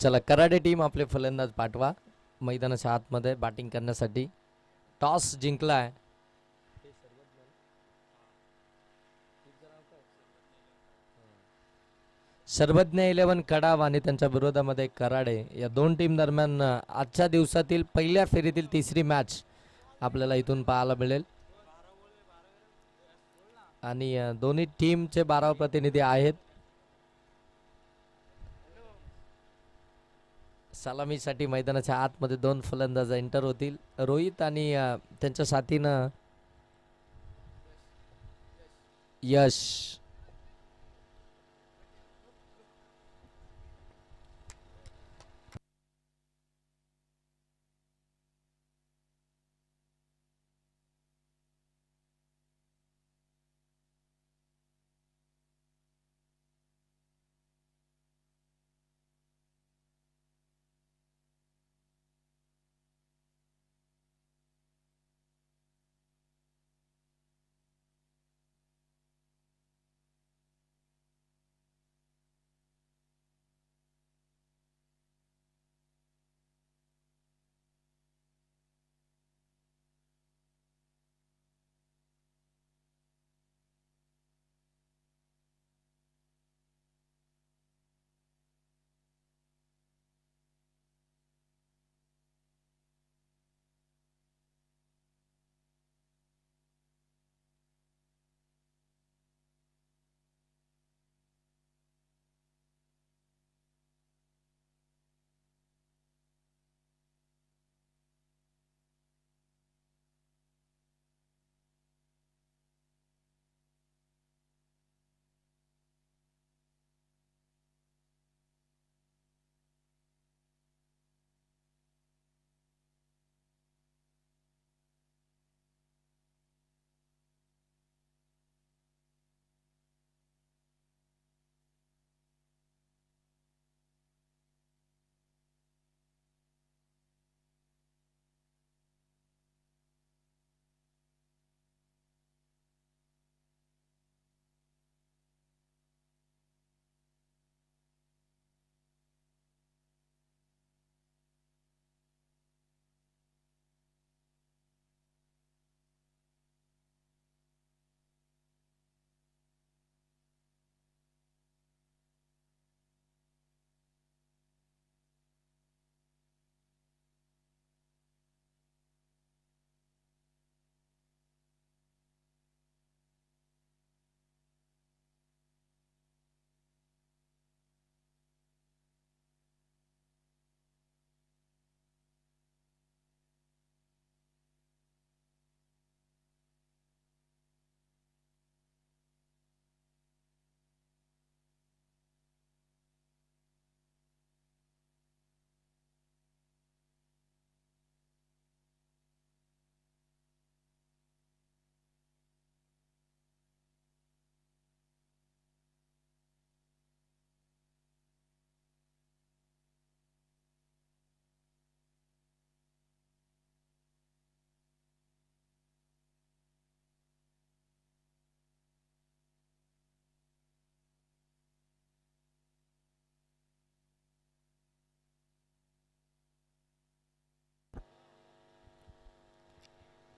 चला कराडे टीम आपले फलंदाज पाठवा मैदानाच्या आतमध्ये बॅटिंग करण्यासाठी. टॉस जिंकलाय सर्वज्ञ 11 कडाव आणि त्यांच्या विरोधामध्ये कराडे. या दोन टीम दरम्यान आजच्या दिवसातील पहिल्या फेरीतील तिसरी मॅच आपल्याला इथून पाहायला मिळेल. आणि दोन्ही टीमचे 12 प्रतिनिधी आहेत. सलामीसाठी मैदानाच्या आतमध्ये दोन फलंदाज एंटर होतील, रोहित आणि त्यांच्या साथीनं यश.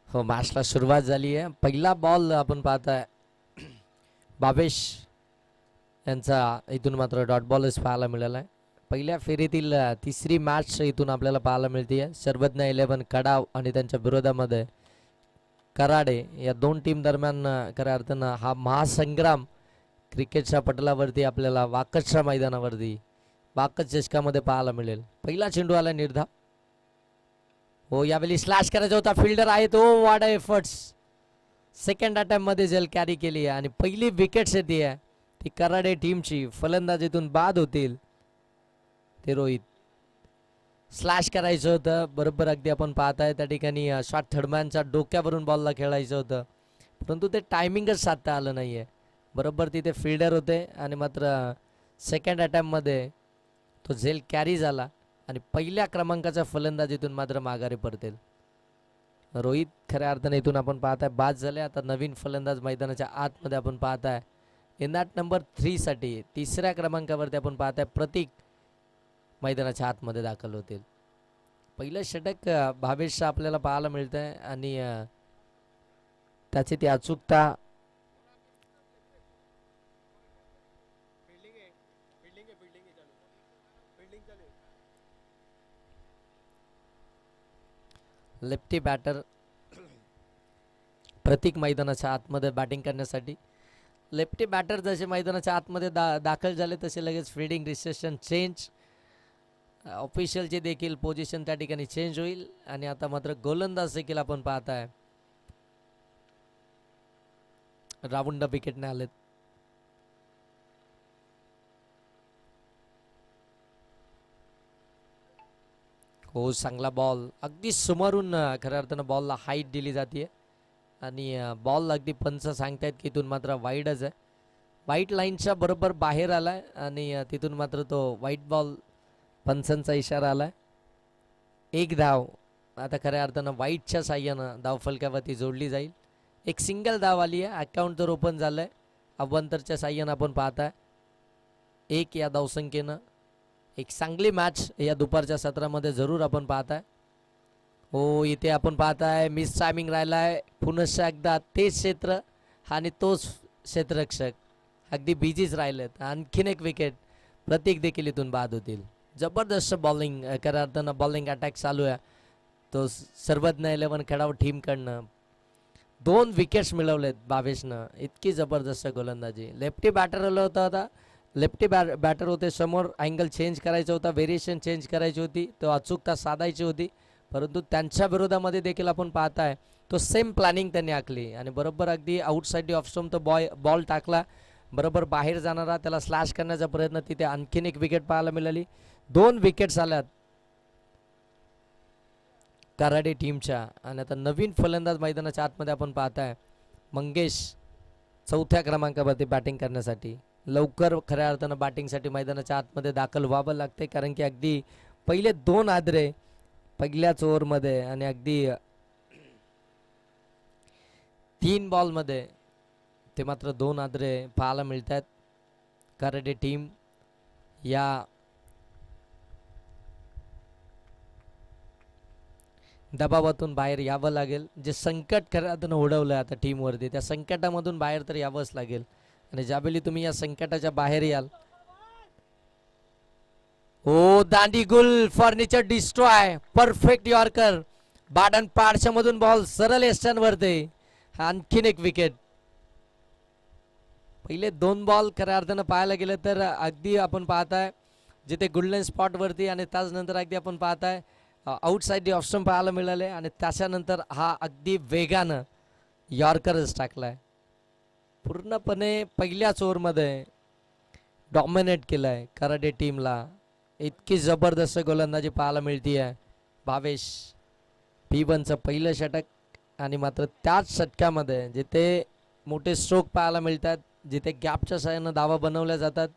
हो, मॅचला सुरुवात झाली आहे. पहिला बॉल आपण पाहताय बाबेश यांचा इथून मात्र डॉट बॉलच पाहायला मिळाला आहे. पहिल्या फेरीतील तिसरी मॅच इथून आपल्याला पाहायला मिळते. सर्वज्ञ 11 कडाव आणि त्यांच्या विरोधामध्ये कराडे. या दोन टीम दरम्यान खऱ्या अर्थानं हा महासंग्राम क्रिकेटच्या पटलावरती आपल्याला वाकचच्या मैदानावरती वाकच चषकामध्ये पाहायला मिळेल. पहिला चेंडू आला निर्धाव. हो, यावेळी स्लॅश करायचा होता, फिल्डर आहे तो. वाडा एफर्ट्स सेकंड अटेम्प्ट मध्ये जेल कॅरी केली आहे आणि पहिली विकेट येते आहे ती कराडे टीमची. फलंदाजीतून बाद होतील ते रोहित. स्लॅश करायचं होतं बरोबर, अगदी आपण पाहताय त्या ठिकाणी शॉट थर्डमॅनच्या डोक्यावरून बॉलला खेळायचं होतं, परंतु ते टायमिंगच साधता आलं नाहीये. बरोबर तिथे फिल्डर होते आणि मात्र सेकंड अटेम्प्टमध्ये तो झेल कॅरी झाला आणि पहिल्या क्रमांकाच्या फलंदाजीतून मात्र माघारी पडतील रोहित. खऱ्या अर्थाने इथून आपण पाहताय बाद झाले. आता नवीन फलंदाज मैदानाच्या आतमध्ये आपण पाहताय इन दॅट नंबर 3 साठी तिसऱ्या क्रमांकावरती आपण पाहताय प्रतीक मैदानाच्या आतमध्ये दाखल होतील. पहिलं षटक भावेश आपल्याला पाहायला मिळतंय आणि त्याची ती अचूकता लेफ्टी बॅटर प्रतीक मैदानाच्या आतमध्ये बॅटिंग करण्यासाठी. लेफ्टी बॅटर जसे मैदानाच्या आतमध्ये दाखल झाले तसे लगेच फिल्डिंग रिसेशन चेंज, ऑफिशियलचे देखील पोझिशन त्या ठिकाणी चेंज होईल. आणि आता मात्र गोलंदाज देखील आपण पाहताय राऊंड विकेटने आलेत. हो, चांगला बॉल अगदी समोरून खऱ्या अर्थानं बॉलला हाईट दिली जाते आणि बॉल अगदी पंच सांगतायत की इथून मात्र वाईडच आहे. व्हाईट लाईनच्या बरोबर बाहेर आलाय आणि तिथून मात्र तो व्हाईट बॉल पंचांचा इशारा आलाय. एक धाव आता खऱ्या अर्थानं व्हाईटच्या साह्यानं धावफलकावरती जोडली जाईल. एक सिंगल धाव आली आहे. अकाउंट तर ओपन झालंय. अभ्यंतरच्या साह्यानं आपण पाहताय एक या धावसंख्येनं एक चांगली मॅच या दुपारच्या सत्रामध्ये जरूर आपण पाहताय. हो, इथे आपण पाहताय मिस टायमिंग राहिलाय. पुन्हा एकदा तेच क्षेत्र आणि तोच क्षेत्ररक्षक अगदी बिझीच राहिलेत. आणखीन एक विकेट प्रतीक देखील इथून बाद होतील. जबरदस्त बॉलिंग खऱ्या अर्थानं बॉलिंग अटॅक चालू आहे तो सर्वज्ञ 11 खेळाडू टीमकडनं. 2 विकेट्स मिळवलेत भावेशनं. इतकी जबरदस्त गोलंदाजी. लेफ्टी बॅटर आलं होतं. आता लेफ्टी बॅटर होते समोर. अँगल चेंज करायचा होता, व्हेरिएशन चेंज करायची होती, तो अचूकता साधायची होती. परंतु त्यांच्या विरोधामध्ये देखील आपण पाहताय तो सेम प्लॅनिंग त्यांनी आखली आणि बरोबर अगदी आउटसाइड ऑफ स्टंप तो बॉल टाकला. बरोबर बाहेर जाणारा त्याला स्लॅश करण्याचा प्रयत्न. तिथे आणखीन एक विकेट पाहायला मिळाली. 2 विकेट्स आल्यात कराडे टीमच्या. आणि आता नवीन फलंदाज मैदानाच्या आतमध्ये आपण पाहताय मंगेश 4थ्या क्रमांकावरती बॅटिंग करण्यासाठी. लवकर खऱ्या अर्थानं बॅटिंगसाठी मैदानाच्या आतमध्ये दाखल व्हावं लागते कारण की अगदी पहिले 2 आदरे पहिल्याच ओव्हरमध्ये आणि अगदी 3 बॉलमध्ये ते मात्र 2 आदरे पाहायला मिळत आहेत. कराडे टीम या दबावातून बाहेर यावं लागेल. जे संकट खऱ्या अर्थानं ओढवलं आता टीमवरती त्या संकटामधून बाहेर तर यावंच लागेल. आणि ज्यावेळी तुम्ही या संकटाच्या बाहेर याल. हो, दांडीगुल फर्निचर डिस्ट्रॉय परफेक्ट यॉर्कर. बाडन पाडच्या मधून बॉल सरळ एस्टनवरती. आणखीन एक विकेट. पहिले 2 बॉल खऱ्या अर्थानं पाहायला गेलं तर अगदी आपण पाहताय जिथे गोल्डन स्पॉट वरती आणि त्याचनंतर अगदी आपण पाहताय आउटसाइड ऑफ स्टंप पाहायला मिळाले आणि त्याच्यानंतर हा अगदी वेगानं यॉर्करच टाकलाय. पूर्णपणे पहिल्याच ओव्हरमध्ये डॉमिनेट केलाय कराडे टीमला. इतकी जबरदस्त गोलंदाजी पाहायला मिळते आहे. भावेश P1चं पहिलं षटक आणि मात्र त्याच षटकामध्ये जिथे मोठे स्ट्रोक पाहायला मिळतात, जिथे गॅपच्या साहाय्यानं धावा बनवल्या जातात,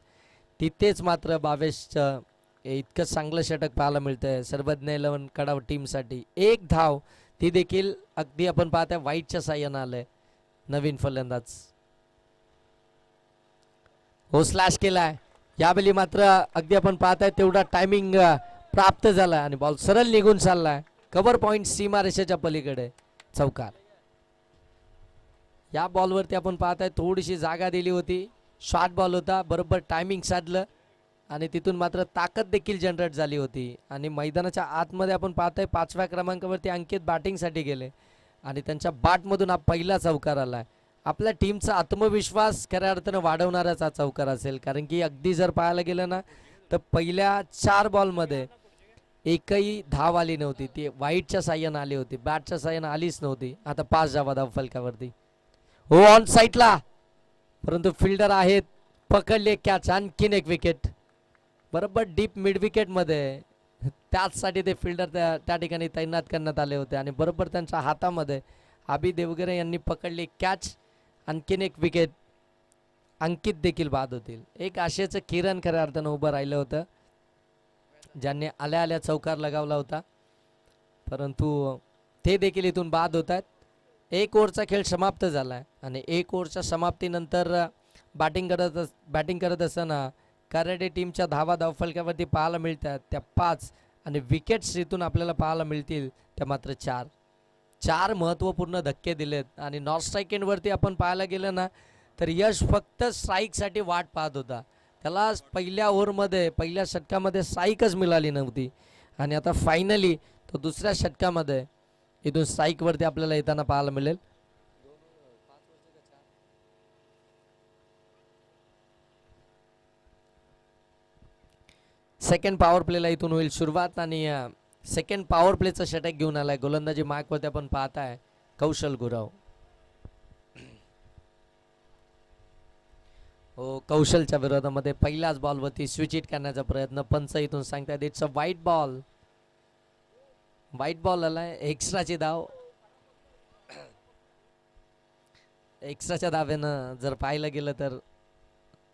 तिथेच मात्र भावेशचं इतकं चांगलं षटक पाहायला मिळतंय सर्वज्ञ 11 कडाव टीमसाठी. 1 धाव ती देखील अगदी आपण पाहताय व्हाईटच्या साहाय्यानं आलंय नवीन फलंदाज. हो, स्लॅश केलाय. यावेळी मात्र अगदी आपण पाहताय तेवढा टायमिंग प्राप्त झाला आणि बॉल सरळ निघून चाललाय कव्हर पॉइंट सीमारेषेच्या पलीकडे. चौकार. या बॉलवरती आपण पाहताय थोडीशी जागा दिली होती. शॉर्ट बॉल होता, बरोबर टायमिंग साधलं आणि तिथून मात्र ताकद देखील जनरेट झाली होती. आणि मैदानाच्या आतमध्ये आपण पाहताय 5व्या क्रमांकावरती अंकित बॅटिंगसाठी गेले आणि त्यांच्या बॅटमधून हा पहिला चौकार आलाय. आपल्या टीमचा आत्मविश्वास खऱ्या अर्थानं वाढवणाराच हा चौकार असेल कारण की अगदी जर पाहायला गेलं ना तर पहिल्या 4 बॉलमध्ये एकही धाव आली नव्हती. ती व्हाईटच्या साह्यानं आली होती, बॅटच्या साह्यानं आलीच नव्हती. आता 5 धावा धाव फलकावरती. हो, ऑन साईडला, परंतु फिल्डर आहेत, पकडले कॅच. आणखीन एक विकेट बरोबर डीप मिड विकेटमध्ये. त्याचसाठी ते फिल्डर त्या ठिकाणी तैनात करण्यात आले होते आणि बरोबर त्यांच्या हातामध्ये आबी देवगरे यांनी पकडले कॅच. आणखीन एक विकेट. अंकित देखील बाद होतील. एक आशेचं किरण खऱ्या अर्थानं उभं राहिलं होतं ज्यांनी आल्या आल्या चौकार लगावला होता, परंतु ते देखील इथून बाद होत आहेत. 1 ओव्हरचा खेळ समाप्त झाला आहे आणि 1 ओव्हरच्या समाप्तीनंतर बॅटिंग करत असताना कराडे टीमच्या धावा धावफलकावरती पाहायला मिळतात त्या 5 आणि विकेट्स इथून आपल्याला पाहायला मिळतील त्या मात्र 4 महत्त्वपूर्ण धक्के दिलेत आणि नॉट स्ट्राईक एंडवरती आपण पाहायला गेलं ना तर यश फक्त स्ट्राईकसाठी वाट पाहत होता. त्याला पहिल्या ओव्हरमध्ये पहिल्या षटकामध्ये स्ट्राईकच मिळाली नव्हती आणि आता फायनली तो दुसऱ्या षटकामध्ये इथून स्ट्राईकवरती आपल्याला येताना पाहायला मिळेल. सेकंड पॉवर प्लेला इथून होईल सुरुवात आणि सेकंड पॉवर प्लेचं षटक घेऊन आलाय. गोलंदाजी मार्कवरती आपण पाहताय कौशल गुरव. हो, कौशलच्या विरोधामध्ये पहिल्याच बॉलवरती स्विच हिट करण्याचा प्रयत्न. पंच इथून सांगतायत it's a white ball. White ball आलाय. एक्स्ट्राची धाव. एक्स्ट्राच्या धावेनं जर पाहिलं गेलं तर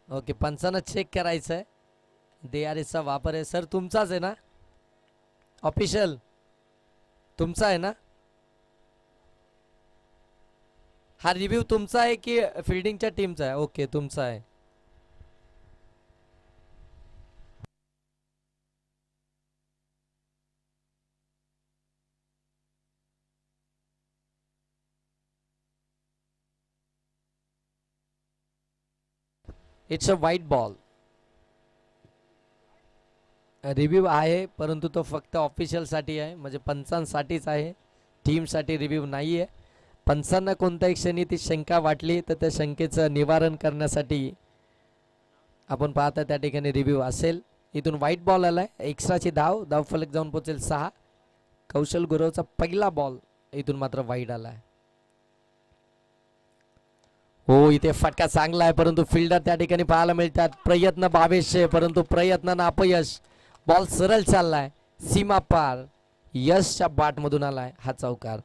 ओके पंचानं चेक करायचं आहे. DRSचा वापर आहे सर तुमचाच आहे ना ऑफिशियल तुमचा आहे ना हा रिव्ह्यू तुमचा आहे की फिल्डिंगच्या टीमचा आहे. ओके तुमचा आहे. It's a white ball. Review आहे परंतु तो फक्त ऑफिशियलसाठी आहे म्हणजे पंचांसाठीच आहे. टीमसाठी रिव्ह्यू नाही आहे. पंचांना कोणत्याही क्षणी ती शंका वाटली तर त्या शंकेचं निवारण करण्यासाठी आपण पाहता त्या ठिकाणी रिव्ह्यू असेल. इथून व्हाईट बॉल आलाय. एक्स्ट्राची धाव धावफलक जाऊन पोहोचेल 6. कौशल गुरवचा पहिला बॉल इथून मात्र वाईड आलाय. हो इथे फटका चांगला आहे परंतु फिल्डर त्या ठिकाणी पाहायला मिळतात. प्रयत्न 2200 परंतु प्रयत्नांना अपयश. बॉल सरळ चाललाय सीमा पार. यशच्या बॅटमधून आलाय हा चौकार.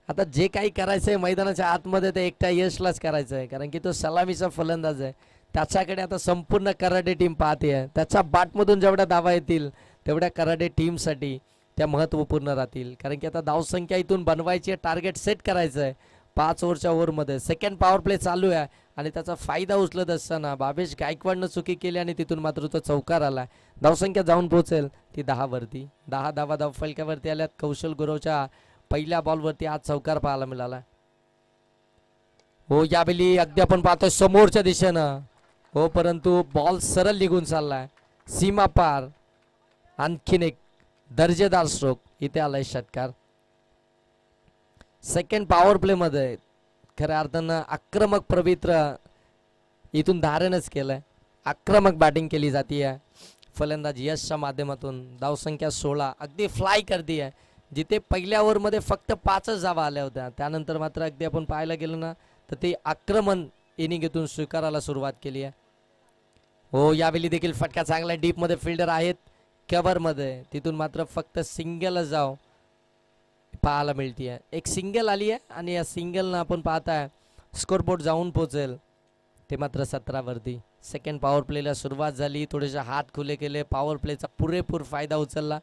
आता जे काही करायचंय मैदानाच्या आतमध्ये ते एकट्या यशलाच करायचं आहे कारण की तो सलामीचा फलंदाज आहे. त्याच्याकडे आता संपूर्ण कराडे टीम पाहते आहे. त्याच्या बॅटमधून जेवढ्या धावा येतील तेवढ्या कराडे टीमसाठी त्या महत्त्वपूर्ण राहतील कारण की आता धावसंख्या इथून बनवायची आहे. टार्गेट सेट करायचं आहे 5 ओव्हरच्या ओव्हरमध्ये. सेकंड पॉवर प्ले चालू आहे आणि त्याचा फायदा उचलत असताना भावेश गायकवाडनं चुकी केली आणि तिथून मात्र तो चौकार आला. धावसंख्या जाऊन पोहोचेल ती 10 वरती. 10 धावा धावफलकावरती आल्यात. कौशल गुरवच्या पहिल्या बॉलवरती आज चौकार पाहायला मिळाला. हो यावेळी अगदी आपण पाहतोय समोरच्या दिशेनं हो परंतु बॉल सरळ निघून चाललाय सीमा पार. आणखीन एक दर्जेदार स्ट्रोक इथे आलाय षटकार. सेकंड पॉवर प्ले मध्ये खऱ्या अर्थानं आक्रमक पवित्र इथून धारणच केलंय. आक्रमक बॅटिंग केली जाते फलंदाज यशच्या माध्यमातून. धावसंख्या 16 अगदी फ्लाय करते आहे. जिथे पहिल्या ओव्हरमध्ये फक्त 5च धावा आल्या होत्या त्यानंतर मात्र अगदी आपण पाहायला गेलो ना तर ते आक्रमण इनिंगेतून स्वीकारायला सुरुवात केली आहे. हो यावेळी देखील फटका चांगला. डीपमध्ये फिल्डर आहेत कव्हरमध्ये. तिथून मात्र फक्त सिंगलच जाव पाहायला मिळते. एक सिंगल आली आहे आणि या सिंगलनं आपण पाहताय स्कोरबोर्ड जाऊन पोहोचेल ते मात्र 17 वरती. सेकंड पॉवर प्लेला सुरुवात झाली. थोडेसे हात खुले केले. पॉवर प्लेचा पुरेपूर फायदा उचलला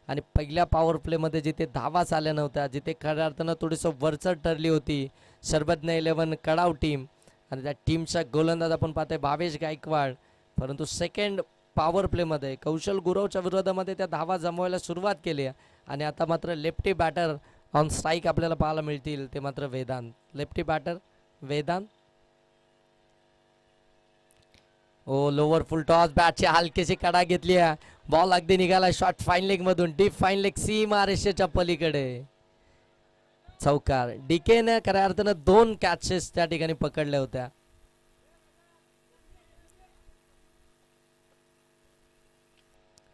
आणि पहिल्या पॉवर प्लेमध्ये जिथे धावाच आल्या नव्हत्या जिथे खऱ्या अर्थानं थोडीसं वरचढ ठरली होती सर्वज्ञ 11 कडाव टीम आणि त्या टीमचा गोलंदाज आपण पाहतोय भावेश गायकवाड. परंतु सेकंड पॉवर प्लेमध्ये कौशल गुरवच्या विरोधामध्ये त्या धावा जमवायला सुरुवात केली आणि आता मात्र लेफ्टी बॅटर ऑन स्ट्राईक आपल्याला पाहायला मिळतील ते मात्र Vedant. Lefty batter Vedant. Oh lower full toss बॅटची हलकीशी कडा घेतली आहे. बॉल अगदी निघाला शॉर्ट फाईन लेग मधून. डीप फाईन लेग सीमा रेषेच्या पलीकडे चौकार. डीकेने खऱ्या अर्थानं 2 कॅचेस त्या ठिकाणी पकडल्या होत्या.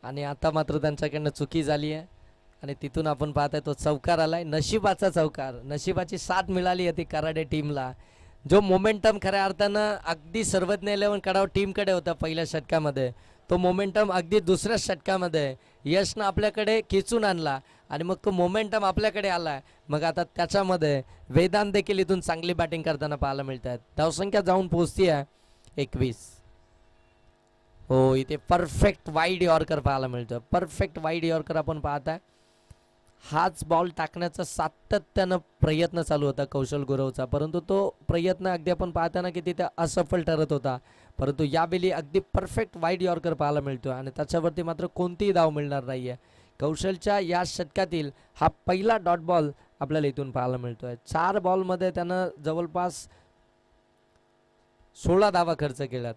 आणि आता मात्र त्यांच्याकडनं चुकी झाली आहे आणि तिथून आपण पाहताय तो चौकार आलाय. नशिबाचा चौकार. नशिबाची साथ मिळाली आहे ती कराडे टीमला. जो मोमेंटम खऱ्या अर्थानं अगदी सर्वज्ञ 11 कडाव टीमकडे होता पहिल्या षटकामध्ये तो मोमेंटम अगदी दुसऱ्या षटकामध्ये यशनं आपल्याकडे खेचून आणला आणि मग तो मोमेंटम आपल्याकडे आला. मग आता त्याच्यामध्ये वेदांत देखील इथून चांगली बॅटिंग करताना पाहायला मिळत आहेत. धावसंख्या जाऊन पोहोचती आहे 21. हो इथे परफेक्ट वाईड यॉर्कर पाहायला मिळतं. परफेक्ट वाईड यॉर्कर आपण पाहताय. हाच बॉल टाकण्याचा सातत्यानं प्रयत्न चालू होता कौशल गुरवचा परंतु तो प्रयत्न अगदी आपण पाहताना की तिथे असफल ठरत होता. परंतु यावेळी अगदी परफेक्ट वाईड यॉर्कर पाहायला मिळतो आणि त्याच्यावरती मात्र कोणतीही धाव मिळणार नाही आहे. कौशलच्या या षटकातील हा पहिला डॉट बॉल आपल्याला इथून पाहायला मिळतोय. 4 बॉलमध्ये त्यानं जवळपास 16 धावा खर्च केल्यात.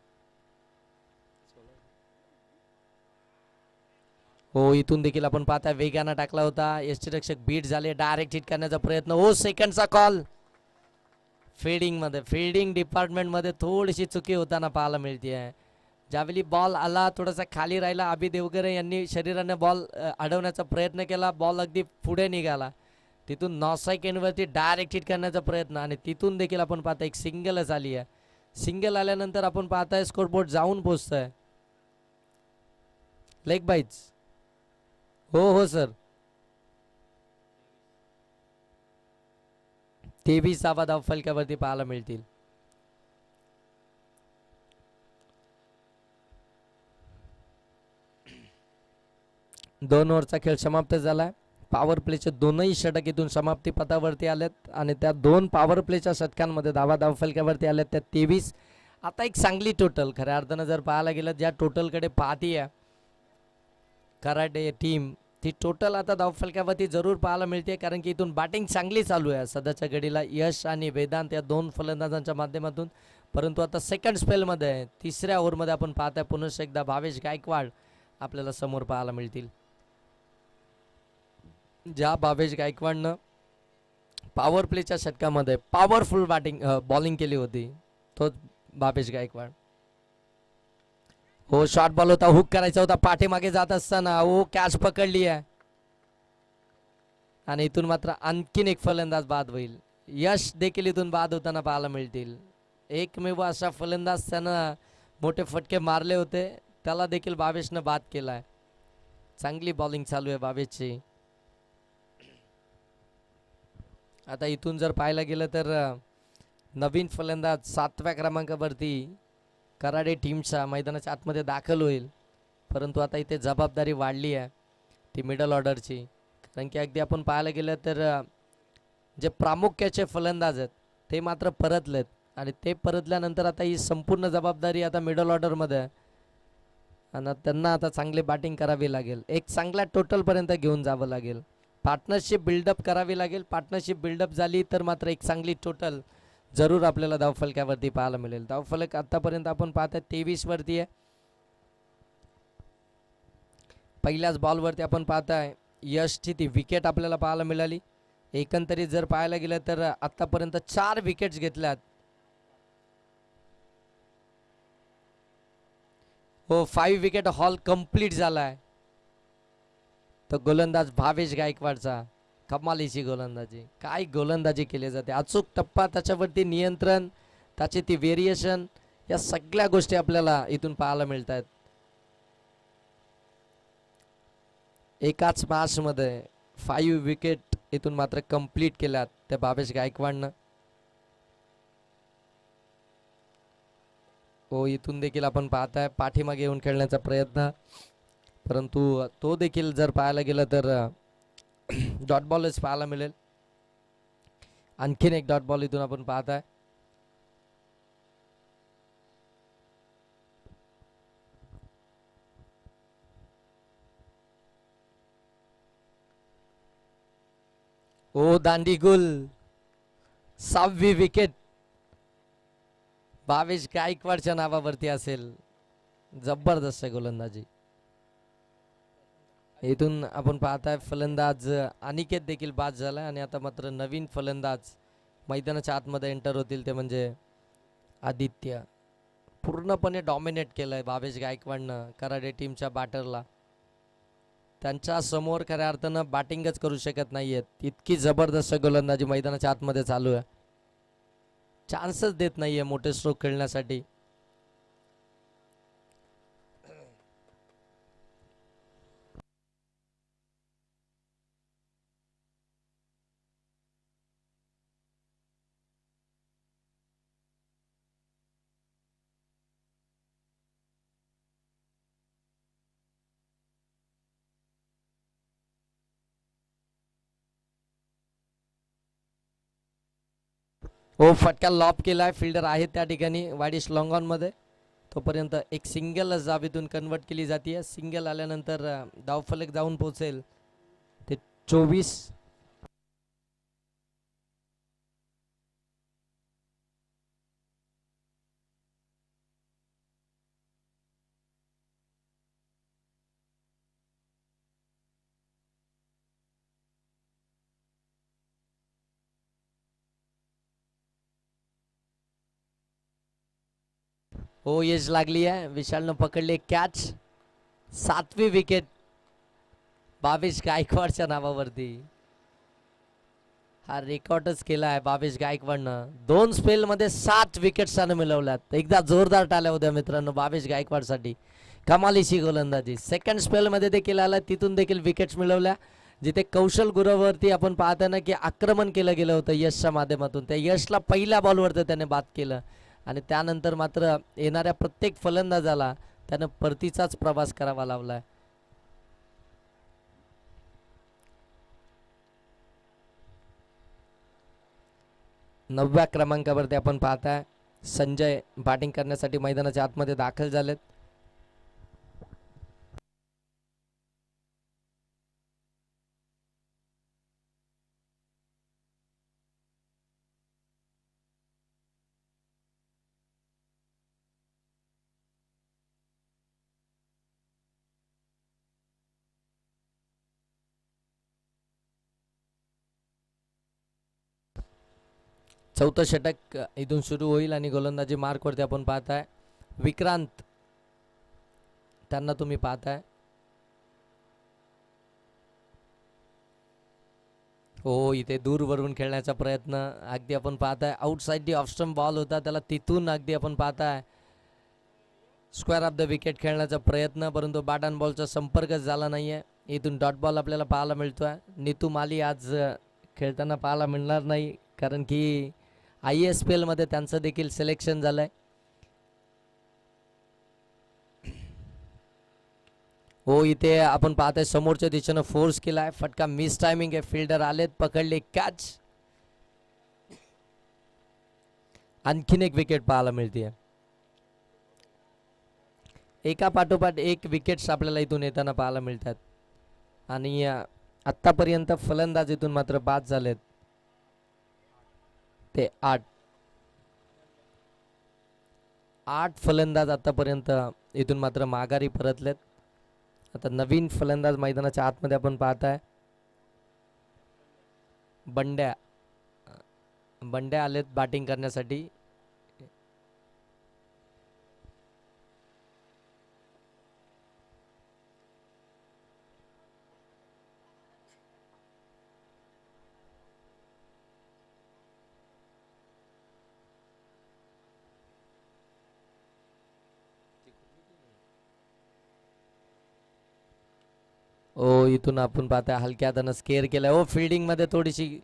हो, इथून देखील आपण पाहता वेगानं टाकला होता. यष्टीरक्षक बीट झाले, डायरेक्ट हिट करण्याचा प्रयत्न. हो, सेकंडचा कॉल. फिल्डिंग डिपार्टमेंटमध्ये थोडीशी चुकी होताना पाहायला मिळते आहे. ज्यावेळी बॉल आला थोडासा खाली राहिला, अभि देवगरे यांनी शरीराने बॉल अडवण्याचा प्रयत्न केला. बॉल अगदी पुढे निघाला. तिथून नॉसाईक एंडवरती डायरेक्ट हिट करण्याचा प्रयत्न आणि तिथून देखील आपण पाहता एक सिंगलच आली आहे. सिंगल आल्यानंतर आपण पाहताय स्कोरबोर्ड जाऊन पोहोचतोय. Leg bites. हो सर. 23 धावा धाव फलकावरती पाहायला मिळतील. दोन ओव्हरचा खेळ समाप्त झालाय. पॉवर प्लेचे दोनही षटक इथून समाप्ती पथावरती आलेत आणि त्या 2 पॉवर प्लेच्या षटकांमध्ये धावा धाव फलकावरती आल्यात त्या 23. आता एक चांगली टोटल खऱ्या अर्थानं जर पाहायला गेलं ज्या टोटलकडे पाहतीये कराडे टीम, ती टोटल आता धावफलकावरती जरूर पाहायला मिळते, कारण की इथून बॅटिंग चांगली चालू आहे सध्याच्या घडीला यश आणि वेदांत या 2 फलंदाजांच्या माध्यमातून. परंतु आता सेकंड स्पेलमध्ये 3ऱ्या ओव्हरमध्ये आपण पाहताय पुन्हा एकदा भावेश गायकवाड आपल्याला समोर पाहायला मिळतील. ज्या भावेश गायकवाडनं पॉवर प्लेच्या षटकामध्ये पॉवरफुल बॉलिंग केली होती, तोच भावेश गायकवाड. हो, शॉर्ट बॉल होता, हुक करायचा होता, पाठीमागे जात असताना हो कॅच पकडली आहे आणि इथून मात्र आणखीन एक फलंदाज बाद होईल. यश देखील इथून बाद होताना पाहायला मिळतील. एकमेव असा फलंदाज त्यानं मोठे फटके मारले होते, त्याला देखील भावेशनं बाद केलाय. चांगली बॉलिंग चालू आहे भावेशची. आता इथून जर पाहायला गेलं तर नवीन फलंदाज 7व्या क्रमांकावरती कराडे टीमच्या मैदानाच्या आतमध्ये दाखल होईल. परंतु आता इथे जबाबदारी वाढली आहे ती मिडल ऑर्डरची, कारण की अगदी आपण पाहायला गेलं तर जे प्रामुख्याचे फलंदाज आहेत ते मात्र परतलेत आणि ते परतल्यानंतर आता ही संपूर्ण जबाबदारी आता मिडल ऑर्डरमध्ये आहे आणि त्यांना आता चांगली बॅटिंग करावी लागेल. एक चांगल्या टोटलपर्यंत घेऊन जावं लागेल. पार्टनरशिप बिल्डअप करावी लागेल. पार्टनरशिप बिल्डअप झाली तर मात्र एक चांगली टोटल जरूर आपल्याला धावफलकावरती पाहायला मिळेल. धावफलक आतापर्यंत आपण पाहतोय 23 वरती आहे. पहिल्याच बॉलवरती आपण पाहताय यशची ती विकेट आपल्याला पाहायला मिळाली. एकंदरीत जर पाहायला गेलं तर आतापर्यंत 4 विकेट्स घेतल्यात. हो, 5 विकेट हॉल कंप्लीट झालाय. तो गोलंदाज भावेश गायकवाडचा कमालीची गोलंदाजी, काय गोलंदाजी केली जाते. अचूक टप्पा, त्याच्यावरती नियंत्रण, त्याची ती व्हेरिएशन, या सगळ्या गोष्टी आपल्याला इथून पाहायला मिळत आहेत. एकाच मॅचमध्ये 5 विकेट इथून मात्र कंप्लीट केल्यात त्या भावेश गायकवाडनं. हो, इथून देखील आपण पाहताय पाठीमागे येऊन खेळण्याचा प्रयत्न, परंतु तो देखील जर पाहायला गेलं तर डॉट बॉलच पाहायला मिळेल. आणखीन एक डॉट बॉल इथून आपण पाहताय. ओ दांडीगुल, 6वी विकेट भावेश गायकवाडच्या नावावरती असेल. जबरदस्त गोलंदाजी. इथून आपण पाहताय फलंदाज अनिकेत देखील बाद झाला आणि आता मात्र नवीन फलंदाज मैदानाच्या आतमध्ये एंटर होतील, ते म्हणजे आदित्य. पूर्णपणे डॉमिनेट केलंय भावेश गायकवाडनं कराडे टीमच्या बॅटरला. त्यांच्या समोर खऱ्या अर्थानं बॅटिंगच करू शकत नाहीयेत, इतकी जबरदस्त गोलंदाजी मैदानाच्या आतमध्ये चालू आहे. चान्सच देत नाहीये मोठे स्ट्रोक खेळण्यासाठी. हो, फटका लॉप केलाय. फिल्डर आहेत त्या ठिकाणी वाईडिश लॉंग ऑन मध्ये. तोपर्यंत एक सिंगल जावेतून कन्वर्ट केली जाते. सिंगल आल्यानंतर धावफलक जाऊन पोहोचेल ते 24. हो, यश लागली आहे. विशालनं पकडले कॅच. 7वी विकेट भावेश गायकवाडच्या नावावरती. हा रेकॉर्डच केला आहे भावेश गायकवाडनं. 2 स्पेलमध्ये 7 विकेट्सानं मिळवल्यात. एकदा जोरदार टाळ्या होत्या मित्रांनो भावेश गायकवाडसाठी. कमालीची गोलंदाजी. सेकंड स्पेलमध्ये देखील आला, तिथून देखील विकेट्स मिळवल्या. जिथे कौशल गुरुवरती आपण पाहता ना की आक्रमण केलं गेलं होतं यशच्या माध्यमातून, त्या यशला पहिल्या बॉलवरती त्याने बाद केलं आणि त्यानंतर मात्र येणाऱ्या प्रत्येक फलंदाजाला त्यानं परतीचाच प्रवास करावा लावलाय. नवव्या क्रमांकावरती आपण पाहताय संजय बॅटिंग करण्यासाठी मैदानाच्या आतमध्ये दाखल झालेत. चौथं षटक इथून सुरू होईल आणि गोलंदाजी मार्कवरती आपण पाहताय विक्रांत, त्यांना तुम्ही पाहताय. हो, इथे दूरवरून खेळण्याचा प्रयत्न अगदी आपण पाहताय. Outside the off stump ball होता, त्याला तिथून अगदी आपण पाहताय स्क्वेअर ऑफ द विकेट खेळण्याचा प्रयत्न, परंतु बॅट अँड बॉलचा संपर्कच झाला नाहीये. इथून डॉट बॉल आपल्याला पाहायला मिळतोय. नीतू माली आज खेळताना पाहायला मिळणार नाही, कारण की ISPL मध्ये त्यांचं देखील सिलेक्शन झालंय. हो, इथे आपण पाहताय समोरच्या दिशेनं फोर्स केलाय, फटका मिस टायमिंग आहे. फिल्डर आलेत, पकडले कॅच. आणखीन एक विकेट पाहायला मिळते. एका पाठोपाठ एक विकेट्स आपल्याला इथून येताना पाहायला मिळतात आणि आतापर्यंत फलंदाज इथून मात्र बाद झालेत ते 8 फलंदाज आतापर्यंत इथून मात्र माघारी परतलेत. आता नवीन फलंदाज मैदानाच्या आतमध्ये आपण पाहताय बंड्या आलेत बॅटिंग करण्यासाठी. ओ, इथून आपण पाहताय हलक्या हातानं स्केअर केलाय. ओ, फिल्डिंग मध्ये थोडीशी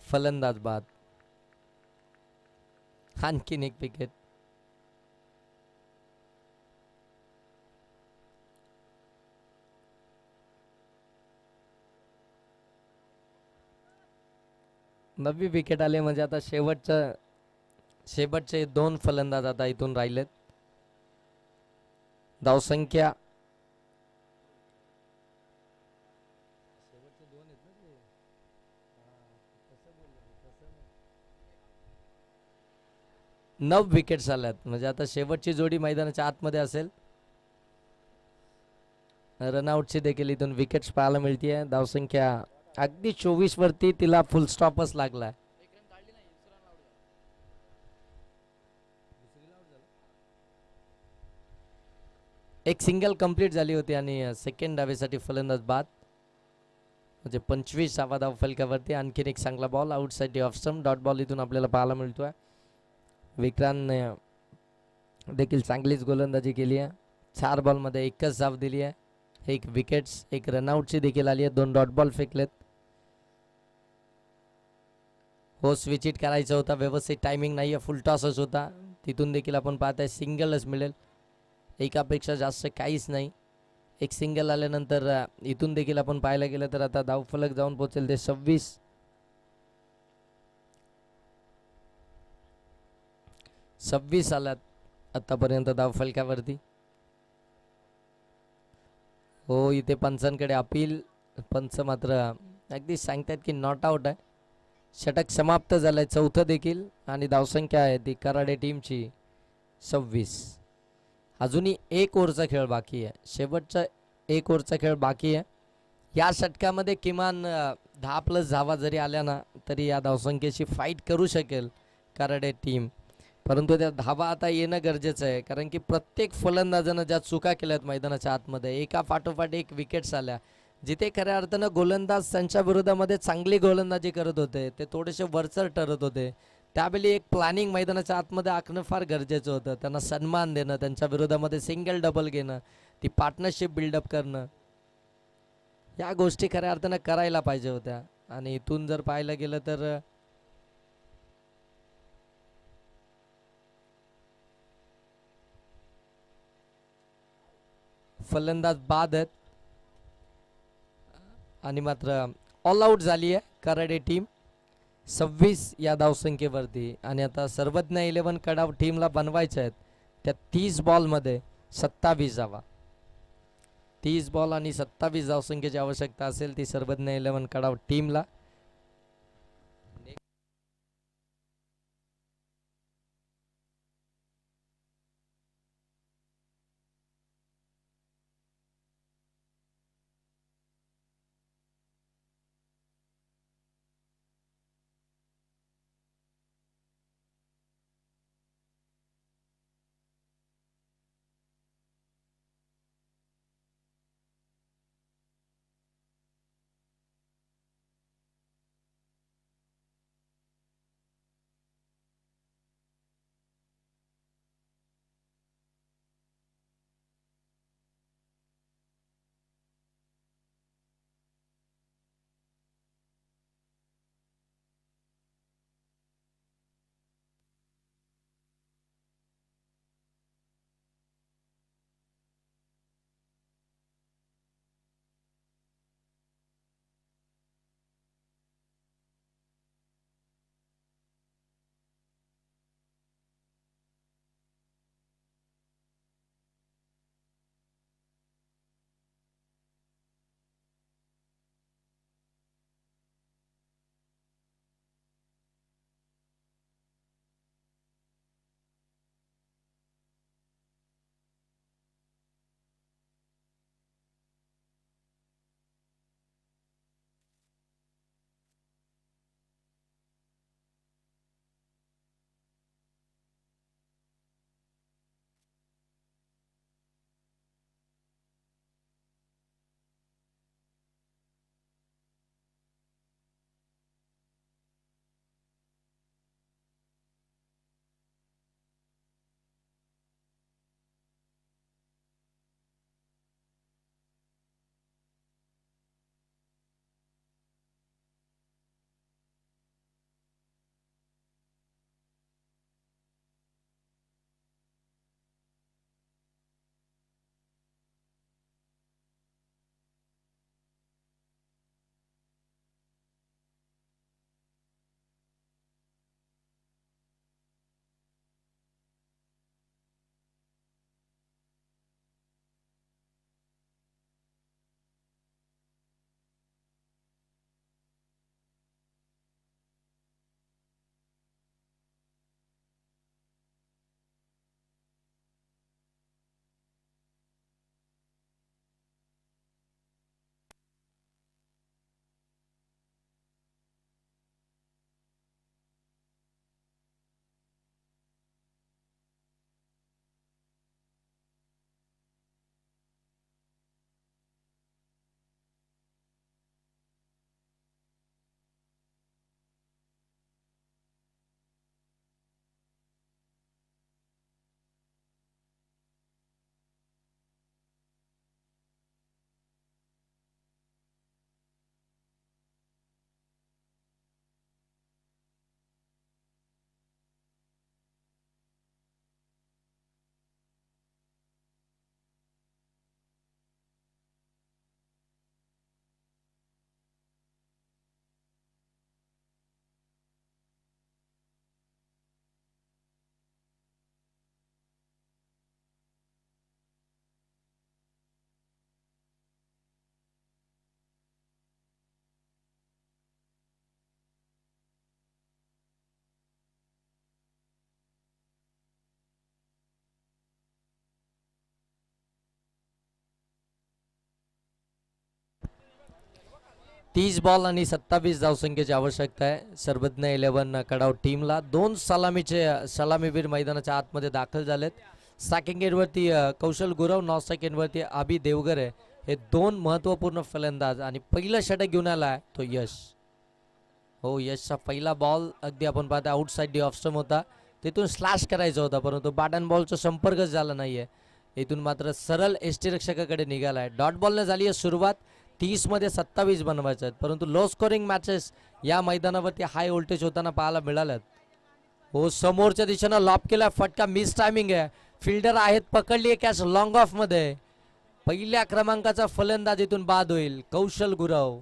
फलंदाज बाद. आणखीन एक विकेट. नवी विकेट आले म्हणजे आता शेवटचे 2 फलंदाज आता इथून राहिलेत. धावसंख्या नऊ विकेट्स आल्यात म्हणजे आता शेवटची जोडी मैदानाच्या आतमध्ये असेल. रनआउटची देखील इथून विकेट्स पाहायला मिळते. धावसंख्या अगदी 24 वरती तिला फुल स्टॉपच लागलाय. एक सिंगल कंप्लीट झाली होती आणि सेकंड डावेसाठी फलंदाज बाद, म्हणजे 25 धाव फलकावरती. आणखीन एक चांगला ball outside off stump, dot ball इथून आपल्याला पाहायला मिळतोय. विक्रांतने देखील चांगलीच गोलंदाजी केली आहे. 4 बॉलमध्ये 1च धाव दिली आहे. 1 विकेट्स, 1 रनआउटची देखील आली आहे. 2 डॉट बॉल फेकलेत. हो, स्विच इट करायचा होता, व्यवस्थित टायमिंग नाही आहे, फुल टॉसच होता. तिथून देखील आपण पाहताय सिंगलच मिळेल. एकापेक्षा जास्त काहीच नाही. एक सिंगल आल्यानंतर इथून देखील आपण पाहायला गेलं तर आता धावफलक जाऊन पोहोचेल ते 26. 26 आल्यात आतापर्यंत धावफलकावरती. हो, इथे पंचांकडे अपील. पंच मात्र अगदी सांगतात की नॉट आउट आहे. षटक समाप्त झालंय, चौथं देखील, आणि धावसंख्या आहे ती कराडे टीमची 26. अजूनही 1 ओव्हरचा खेळ बाकी आहे, शेवटचा 1 ओव्हरचा खेळ बाकी आहे. या षटकामध्ये किमान 10+ धावा जरी आल्या ना तरी या धावसंख्येची फाईट करू शकेल कराडे टीम. परंतु त्या धावा आता येणं गरजेचं आहे, कारण की प्रत्येक फलंदाजानं ज्या चुका केल्यात मैदानाच्या आतमध्ये, एका पाठोपाठ एक विकेट्स आल्या. जिथे खऱ्या अर्थानं गोलंदाज त्यांच्या विरोधामध्ये चांगली गोलंदाजी करत होते, ते थोडेसे वरचढ ठरत होते, त्यावेळी एक प्लॅनिंग मैदानाच्या आतमध्ये आखणं फार गरजेचं होतं. त्यांना सन्मान देणं, त्यांच्या विरोधामध्ये सिंगल डबल घेणं, ती पार्टनरशिप बिल्डअप करणं, या गोष्टी खऱ्या अर्थानं करायला पाहिजे होत्या. आणि इथून जर पाहायला गेलं तर फलंदाज बाद आहेत आणि मात्र ऑल आऊट झाली आहे कराडे टीम 26 या धावसंख्येवरती. आणि आता सर्वज्ञ 11 कडाव टीमला बनवायच्या आहेत त्या 30 बॉलमध्ये 27 धावा. 30 बॉल आणि 27 धावसंख्येची आवश्यकता असेल ती सर्वज्ञ 11 कडाव टीमला. 30 बॉल आणि 27 धावसंख्येची आवश्यकता आहे सर्वज्ञ 11 कडाव टीमला. 2 सलामीवीर मैदानाच्या आतमध्ये दाखल झालेत. स्ट्रायकिंग एंडवरती कौशल गुरव, नॉन स्ट्रायकिंग एंडवरती अभि देवगर आहे. हे 2 महत्त्वपूर्ण फलंदाज. आणि पहिलं षटक घेऊन आला आहे तो यश. हो, यशचा पहिला बॉल अगदी आपण पाहता आउटसाइड डी ऑफ स्टंप होता, तिथून स्लॅश करायचा होता परंतु बॅट अँड बॉलचा संपर्कच झाला नाहीये. इथून मात्र सरळ यष्टीरक्षकाकडे निघालाय. डॉट बॉलने झाली आहे सुरुवात. 30 मध्ये 27 बनवायचे आहेत, परंतु लो स्कोरिंग मॅचेस या मैदानावरती हाय व्होल्टेज होताना पाहायला मिळाल्यात. हो, समोरच्या दिशेनं लॉप केला, फटका मिस टायमिंग आहे. फिल्डर आहेत, पकडली आहे कॅच लॉंग ऑफ मध्ये. पहिल्या क्रमांकाचा फलंदाज इथून बाद होईल कौशल गुरव.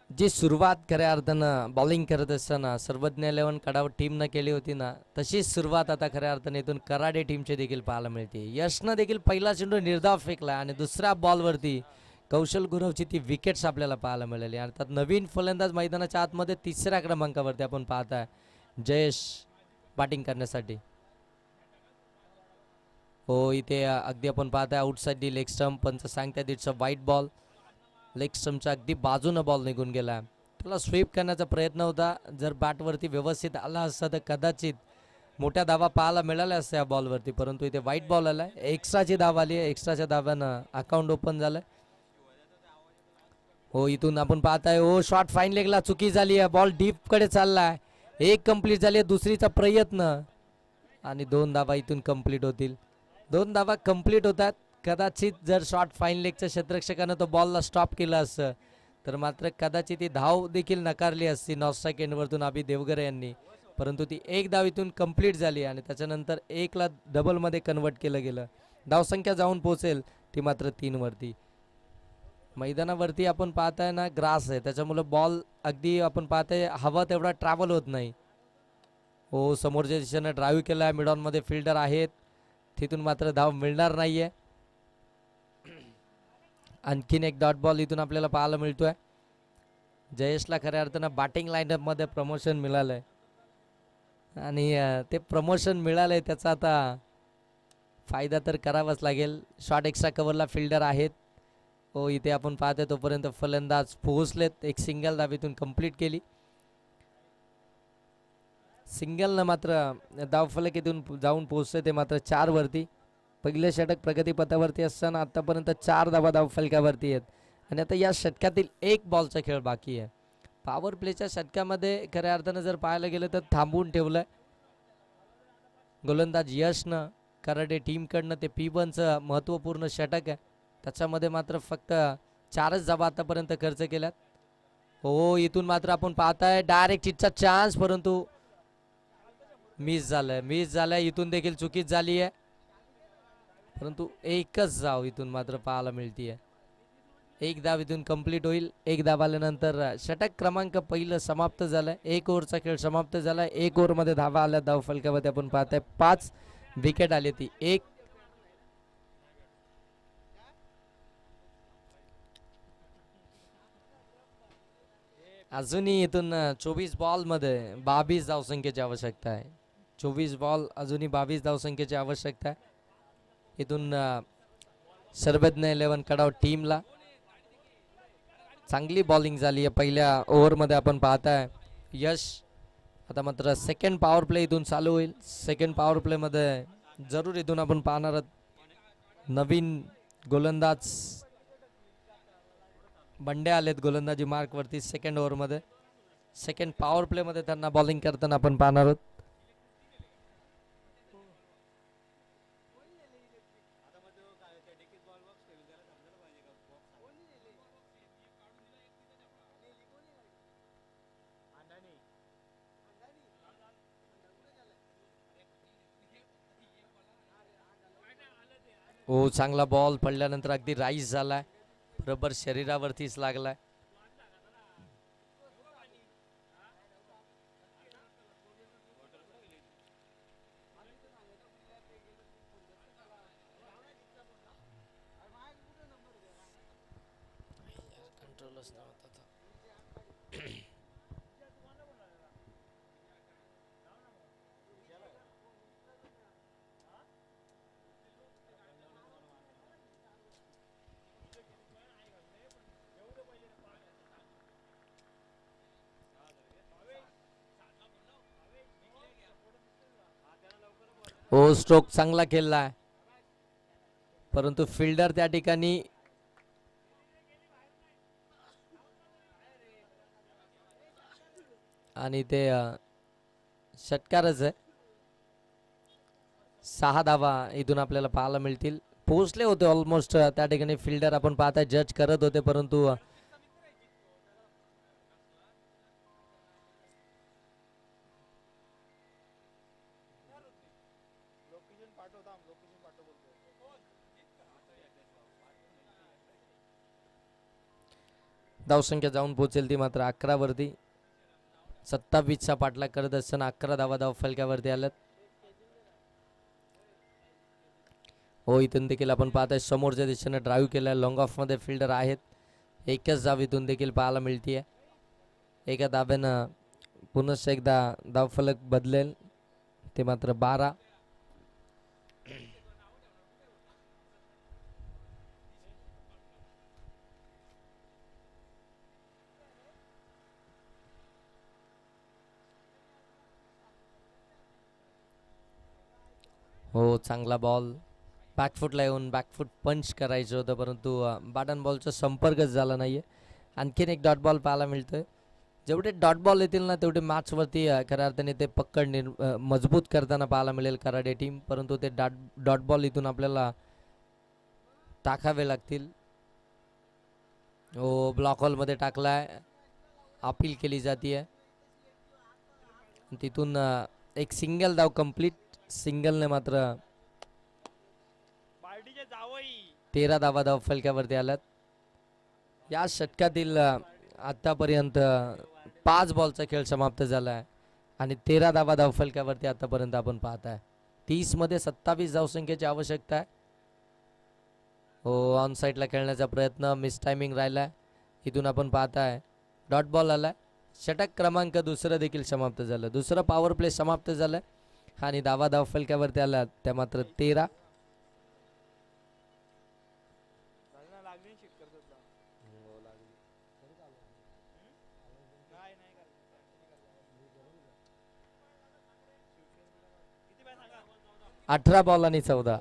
जी सुरुवात खऱ्या अर्थानं बॉलिंग करत असताना सर्वज्ञ 11 कडाव टीमनं केली होती ना, तशीच सुरुवात आता खऱ्या अर्थाने इथून कराडे टीमची देखील पाहायला मिळते. यशनं देखील पहिला चेंडू निर्धाव फेकला आणि दुसऱ्या बॉलवरती कौशल गुरवची ती विकेट्स आपल्याला पाहायला मिळाली. आणि त्यात नवीन फलंदाज मैदानाच्या आतमध्ये 3ऱ्या क्रमांकावरती आपण पाहताय जयेश बॅटिंग करण्यासाठी. हो, इथे अगदी आपण पाहताय आउटसाइड दी लेग स्टंप. पंच सांगतायत इट्स अ वाईट बॉल. लेग स्टंपच्या अगदी बाजूनं बॉल निघून गेला. त्याला स्वीप करण्याचा प्रयत्न होता. जर बॅटवरती व्यवस्थित आला असता तर कदाचित मोठ्या धावा पाहायला मिळाल्या असत्या या बॉलवरती, परंतु इथे वाईट बॉल आलाय. एक्स्ट्राची धाव आली आहे. एक्स्ट्राच्या धाव्यानं अकाउंट ओपन झालंय. हो, इथून आपण पाहताय हो शॉट फाईन लेगला चुकी झाली आहे. बॉल डीप कडे चाललाय. एक कंप्लीट झाली आहे, दुसरीचा प्रयत्न आणि 2 धावा इथून कंप्लीट होतील. 2 धावा कंप्लीट होतात. कदाचित जर शॉट फाईन लेगच्या क्षेत्ररक्षकानं तो बॉलला स्टॉप केला असतं तर मात्र कदाचित ती धाव देखील नकारली असती नॉस्ट्राईक एंडवरतून अभि देवगर यांनी, परंतु ती एक धाव इथून कंप्लीट झाली आणि त्याच्यानंतर 1ला डबलमध्ये कन्वर्ट केलं गेलं. धावसंख्या जाऊन पोहोचेल ती मात्र 3 वरती. मैदानावरती आपण पाहताय ना ग्रास आहे, त्याच्यामुळे बॉल अगदी आपण पाहताय हवा तेवढा ट्रॅव्हल होत नाही. हो, समोरच्या दिशेनं ड्राईव्ह केला, मिडॉनमध्ये फिल्डर आहेत, तिथून मात्र धाव मिळणार नाहीये. आणखीन एक डॉट बॉल इथून आपल्याला पाहायला मिळतोय. जयेशला खऱ्या अर्थानं बॅटिंग लाईनअप मध्ये प्रमोशन मिळालंय आणि ते प्रमोशन मिळालंय त्याचा आता फायदा तर करावाच लागेल. शॉट एक्स्ट्रा कव्हरला फिल्डर आहेत. हो, इथे आपण पाहतोय तोपर्यंत फलंदाज पोहोचलेत. एक सिंगल धाव इथून कंप्लीट केली. सिंगलनं मात्र धावफलक इथून जाऊन पोहोचतोय ते मात्र 4 वरती. पहिले षटक प्रगतीपथावरती असताना आतापर्यंत 4 धावा धावफलकावरती आहेत आणि आता या षटकातील 1 बॉलचा खेळ बाकी आहे. पॉवर प्लेच्या षटकामध्ये खऱ्या अर्थानं जर पाहायला गेलं तर थांबवून ठेवलंय गोलंदाज यशनं. कराडे टीमकडनं ते P1चं महत्त्वपूर्ण षटक आहे, त्याच्यामध्ये मात्र फक्त 4च धावा आतापर्यंत खर्च केल्यात. हो, इथून मात्र आपण पाहताय डायरेक्ट हिटचा चान्स, परंतु मिस झालंय. इथून देखील चुकीच झाली आहे, परंतु एकच धाव इथून मात्र पाहायला मिळतीये. 1 धाव इथून कंप्लीट होईल. 1 धाव आल्यानंतर षटक क्रमांक पहिलं समाप्त झालंय. 1 ओव्हरचा खेळ समाप्त झालाय. 1 ओव्हरमध्ये धावा आल्या धाव फलकामध्ये आपण पाहताय 5 विकेट आली ती 1. अजूनही इथून 24 बॉल मध्ये 22 धावसंख्येची आवश्यकता आहे. 24 बॉल अजूनही 22 धावसंख्येची आवश्यकता आहे इथून सर्वज्ञ 11 कडाव टीमला. चांगली बॉलिंग झाली आहे पहिल्या ओव्हरमध्ये आपण पाहताय यश. आता मात्र सेकंड पॉवर प्ले इथून चालू होईल. सेकंड पॉवर प्ले मध्ये जरूर इथून आपण पाहणार आहोत नवीन गोलंदाज बंडे आलेत गोलंदाजी मार्क वरती सेकंड ओव्हरमध्ये. सेकंड पॉवर प्ले मध्ये त्यांना बॉलिंग करताना आपण पाहणार आहोत. हो चांगला बॉल पडल्यानंतर अगदी राईस झालाय, बरोबर शरीरावरतीच लागलाय. हो स्ट्रोक चांगला खेळलाय, परंतु फिल्डर त्या ठिकाणी आणि ते षटकारच आहे. 6 धावा इथून आपल्याला पाहायला मिळतील. पोहोचले होते ऑलमोस्ट त्या ठिकाणी फिल्डर आपण पाहताय जज करत होते, परंतु धावसंख्या जाऊन पोहोचेल ती मात्र 11 वरती. 27चा पाठलाग करत असताना 11 धावा धाव फलक्यावरती आल्यात. हो इथून देखील आपण पाहताय समोरच्या दिशेने ड्राईव्ह केलाय, लॉंग ऑफ मध्ये फिल्डर आहेत. एकच धाव इथून देखील पाहायला मिळतीये. एका धाब्यानं पुनश्च एकदा धावफलक बदलेल, ते मात्र 12. हो चांगला बॉल बॅकफुटला येऊन बॅकफुट पंच करायचं होतं, परंतु बॅट बॉलचा संपर्कच झाला नाहीये. आणखीन एक डॉट बॉल पाहायला मिळतोय. जेवढे डॉट बॉल येतील ना तेवढे मॅचवरती खऱ्या अर्थाने ते पकड मजबूत करताना पाहायला मिळेल कराडे टीम, परंतु ते डॉट बॉल इथून आपल्याला टाकावे लागतील. हो ब्लॉक हॉलमध्ये टाकलाय, अपील केली जाते. तिथून एक सिंगल धाव कंप्लीट. सिंगलने मात्र 13 धावा धाव फलक्यावरती आल्यात. या षटकातील आतापर्यंत 5 बॉलचा खेळ समाप्त झाला आहे आणि 13 धावा धाव फलक्यावरती आतापर्यंत आपण पाहताय. 30 मध्ये 27 धावसंख्येची आवश्यकता आहे. हो ऑन साईडला खेळण्याचा प्रयत्न, मिस टायमिंग राहिलाय. इथून आपण पाहताय डॉट बॉल आलाय. षटक क्रमांक दुसरं देखील समाप्त झालं, दुसरं पॉवर प्ले समाप्त झालं आणि धावा धाव फलक्यावरती आल्या त्या मात्र 13. अठरा बॉल आणि 14.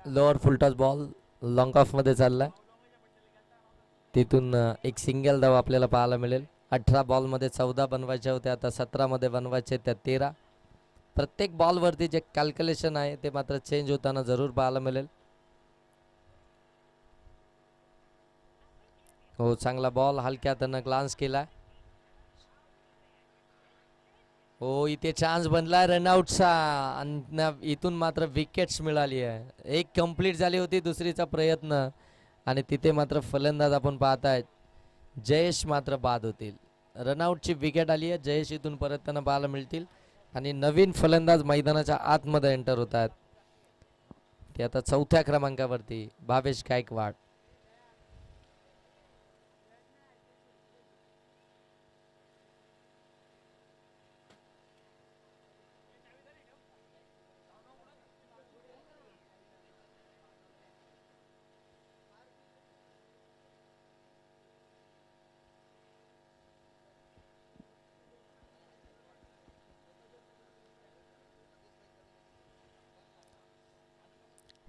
Lower full toss ball long of मध्ये चाललाय. तिथून एक सिंगल धाव आपल्याला पाहायला मिळेल. 18 बॉलमध्ये 14 बनवायच्या होत्या, आता 17 मध्ये बनवायचे त्या 13. प्रत्येक बॉलवरती जे कॅल्क्युलेशन आहे ते मात्र चेंज होताना जरूर पाहायला मिळेल. हो चांगला बॉल हलक्या हातानं ग्लान्स केला. हो इथे चान्स बनलाय रनआउटचा आणि इथून मात्र विकेट्स मिळाली आहे. एक कंप्लीट झाली होती, दुसरीचा प्रयत्न आणि तिथे मात्र फलंदाज आपण पाहताय जयेश मात्र बाद होतील. रनआउटची विकेट आली आहे. जयेश इथून परतताना पाहायला मिळतील आणि नवीन फलंदाज मैदानाच्या आतमध्ये एंटर होत आहेत. ते आता 4थ्या क्रमांकावरती भावेश गायकवाड.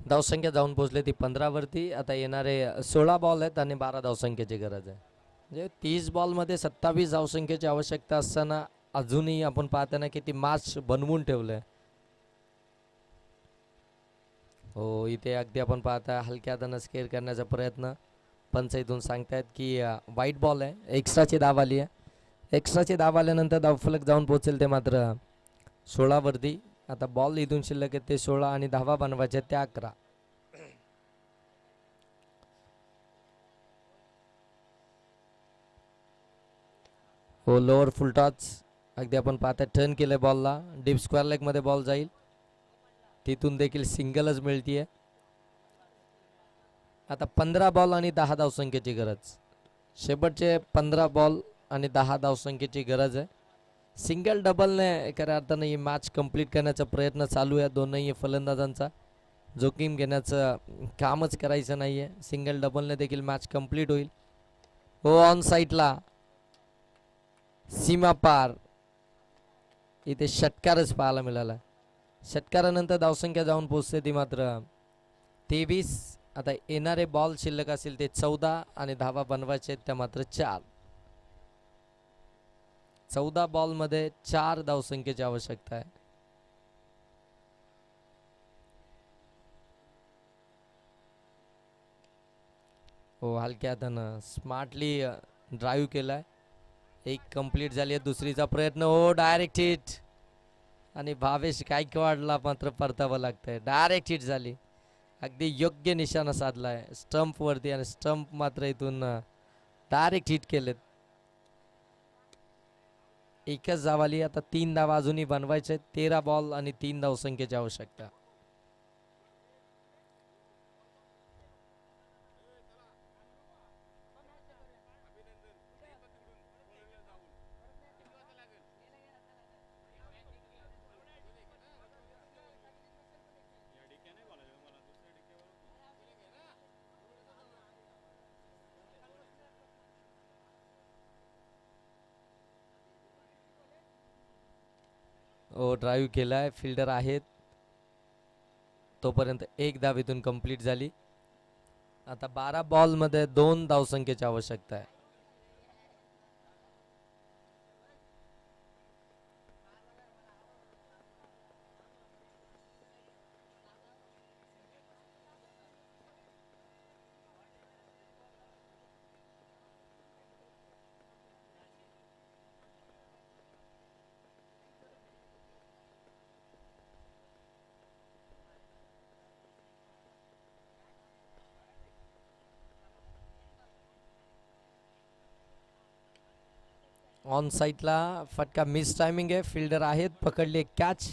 धावसंख्या जाऊन पोहोचले ती 15 वरती. आता येणारे 16 बॉल आहेत आणि 12 धावसंख्येची गरज आहे. म्हणजे 30 बॉलमध्ये 27 धावसंख्येची आवश्यकता असताना अजूनही आपण पाहताना की ती मॅच बनवून ठेवलंय. हो, इथे अगदी आपण पाहता हलक्या हातानं स्केअर करण्याचा प्रयत्न. पंच इथून सांगतायत की वाईट बॉल आहे, एक्स्ट्राची धाव आली आहे. एक्स्ट्राची धाव आल्यानंतर धावफलक जाऊन पोहोचेल ते मात्र 16 वरती. आता बॉल इथून शिल्लक आहेत ते 16 आणि धावा बनवायच्या त्या 11. हो, लोअर फुल टॉच अगदी आपण पाहता टर्न केलंय बॉलला. डीप स्क्वेअर लेग मध्ये बॉल जाईल, तिथून देखील सिंगलच मिळतीये. आता 15 बॉल आणि 10 धावसंख्येची गरज. शेवटचे 15 बॉल आणि 10 धावसंख्येची गरज आहे. सिंगल डबलने खऱ्या अर्थानं ही मॅच कंप्लीट करण्याचा प्रयत्न चालू आहे दोनही फलंदाजांचा. जोखीम घेण्याचं कामच करायचं नाहीये. सिंगल डबलने देखील मॅच कंप्लीट होईल. हो, ऑन साईडला सीमा पार इथे षटकारच पाहायला मिळाला. षटकारानंतर धावसंख्या जाऊन पोहोचते ती मात्र 23. आता येणारे बॉल शिल्लक असेल ते 14 आणि धावा बनवायचे त्या मात्र 4. 14 बॉलमध्ये 4 धावसंख्येची आवश्यकता आहे. हो, हलक्या हातानं स्मार्टली ड्राईव्ह केलाय. एक कंप्लीट झाली आहे, दुसरीचा प्रयत्न. हो, डायरेक्ट हिट आणि भावेश गायकवाडला मात्र परतावं लागतंय. डायरेक्ट हिट झाली, अगदी योग्य निशाणा साधलाय स्टंप वरती आणि स्टंप मात्र इथून डायरेक्ट हिट केलेत. एकच धाव आली. आता 3 धावा अजूनही बनवायचे. 13 बॉल आणि 3 धावसंख्येची आवश्यकता. हो, ड्राईव्ह केलाय, फिल्डर आहेत. तोपर्यंत एक धाव इथून कंप्लीट झाली. आता 12 बॉलमध्ये 2 धावसंख्येची आवश्यकता आहे. ऑन साईडला फटका मिस टायमिंग आहे. फिल्डर आहेत, पकडली कॅच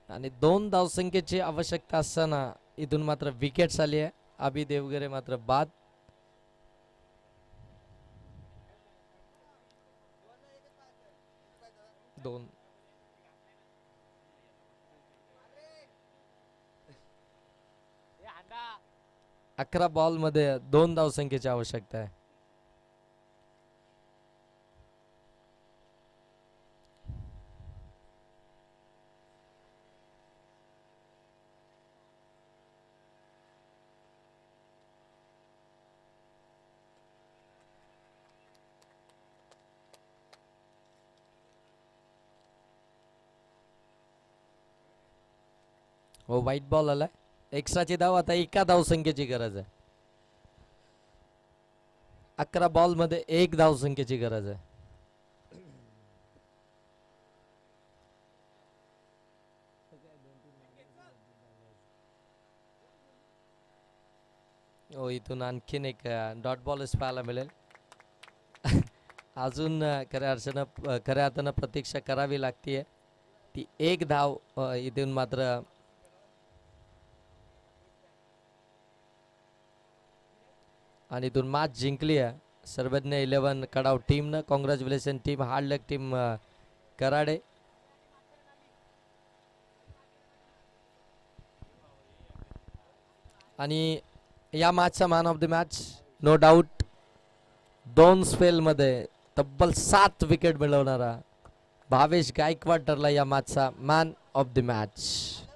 आणि 2 धावसंख्येची आवश्यकता असताना इथून मात्र विकेट्स आली आहे. अभि देवगरे मात्र बाद. दोन 11 बॉलमध्ये 2 धावसंख्येची आवश्यकता आहे. हो, व्हाईट बॉल आलाय. एक्स्ट्राची धाव. आता 1 धावसंख्येची गरज आहे. 11 बॉलमध्ये 1 धावसंख्येची गरज आहे. हो, इथून आणखीन एक डॉट बॉलच पाहायला मिळेल. अजून खऱ्या अर्थानं प्रतीक्षा करावी लागतीये. ती 1 धाव इथून मात्र आणि इथून मॅच जिंकली आहे सर्वज्ञ 11 कडाव टीमनं. Congratulation team, hard luck team Karade. आणि या मॅचचा man of the match no doubt 2 स्पेलमध्ये तब्बल 7 विकेट मिळवणारा भावेश गायकवाड ठरला या मॅचचा मॅन ऑफ द मॅच.